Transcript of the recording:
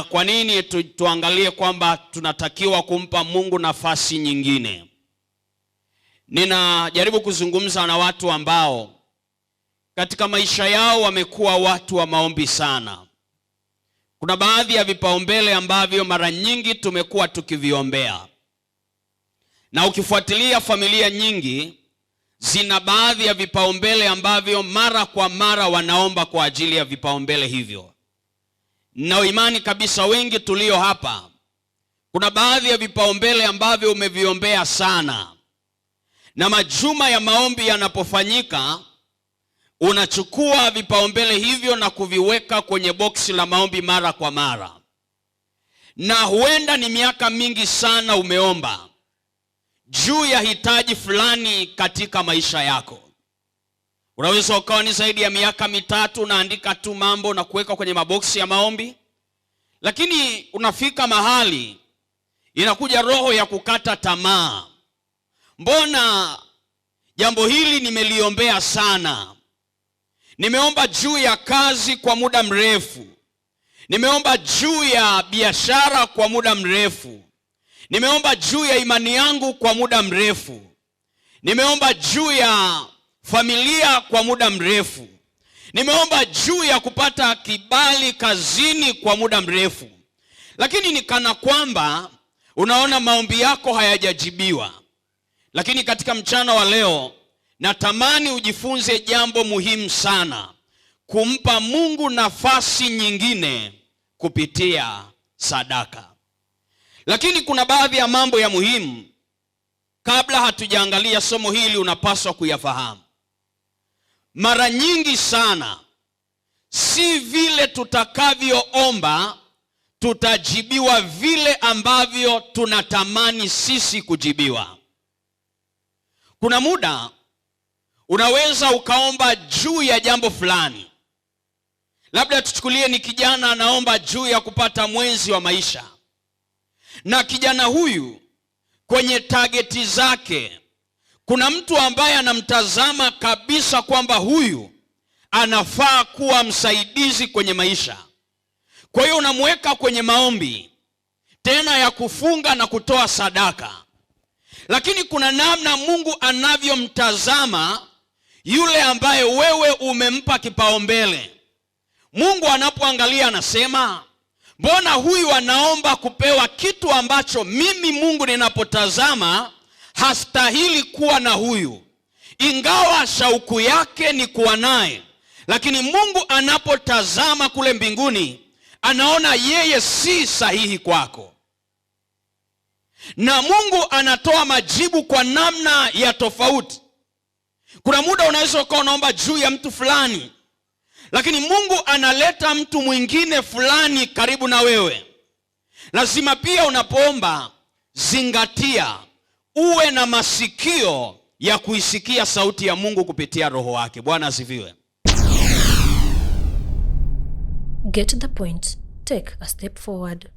kwa nini tuangalie kwamba tunatakiwa kumpa Mungu nafasi nyingine. Ninajaribu kuzungumza na watu ambao katika maisha yao wamekuwa watu wa maombi sana. Kuna baadhi ya vipaumbele ambavyo mara nyingi tumekuwa tukiviombea. Na ukifuatilia familia nyingi zina baadhi ya vipaumbele ambavyo mara kwa mara wanaomba kwa ajili ya vipaumbele hivyo. Na imani kabisa wengi tulio hapa, kuna baadhi ya vipaumbele ambavyo umeviombea sana. Na majuma ya maombi yanapofanyika, unachukua vipaumbele hivyo na kuviweka kwenye boksi la maombi mara kwa mara. Na huenda ni miaka mingi sana umeomba juu ya hitaji fulani katika maisha yako. Unaweza ukawa ni zaidi ya miaka 3 unaandika tu mambo na kuweka kwenye maboksi ya maombi. Lakini unafika mahali inakuja roho ya kukata tamaa. Mbona jambo hili nimeliombea sana? Nimeomba juu ya kazi kwa muda mrefu. Nimeomba juu ya biashara kwa muda mrefu. Nimeomba juu ya imani yangu kwa muda mrefu. Nimeomba juu ya familia kwa muda mrefu. Nimeomba juu ya kupata kibali kazini kwa muda mrefu. Lakini ni kana kwamba unaona maombi yako hayajajibiwa. Lakini katika mchana wa leo natamani ujifunze jambo muhimu sana: kumpa Mungu nafasi nyingine kupitia sadaka. Lakini kuna baadhi ya mambo ya muhimu kabla hatujaangalia somo hili unapaswa kuyafahamu. Mara nyingi sana si vile tutakavyoomba tutajibiwa vile ambavyo tunatamani sisi kujibiwa. Kuna muda unaweza ukaomba juu ya jambo fulani. Labda tuchukulie ni kijana anaomba juu ya kupata mwenzi wa maisha. Na kijana huyu kwenye targeti zake kuna mtu ambaye anamtazama kabisa kwamba huyu anafaa kuwa msaidizi kwenye maisha. Kwa hiyo unamweka kwenye maombi tena ya kufunga na kutoa sadaka. Lakini kuna namna Mungu anavyomtazama yule ambaye wewe umempa kipaumbele. Mungu anapoangalia anasema, mbona huyu anaomba kupewa kitu ambacho mimi Mungu ninapotazama hastahili kuwa na huyu, ingawa shauku yake ni kuwa naye. Lakini Mungu anapotazama kule mbinguni anaona yeye si sahihi kwako. Na Mungu anatoa majibu kwa namna ya tofauti. Kuna muda unaweza ukawa unaomba juu ya mtu fulani, lakini Mungu analeta mtu mwingine fulani karibu na wewe. Lazima pia unapoomba zingatia, uwe na masikio ya kuisikia sauti ya Mungu kupitia Roho wake. Bwana asifiwe. Get the point. Take a step forward.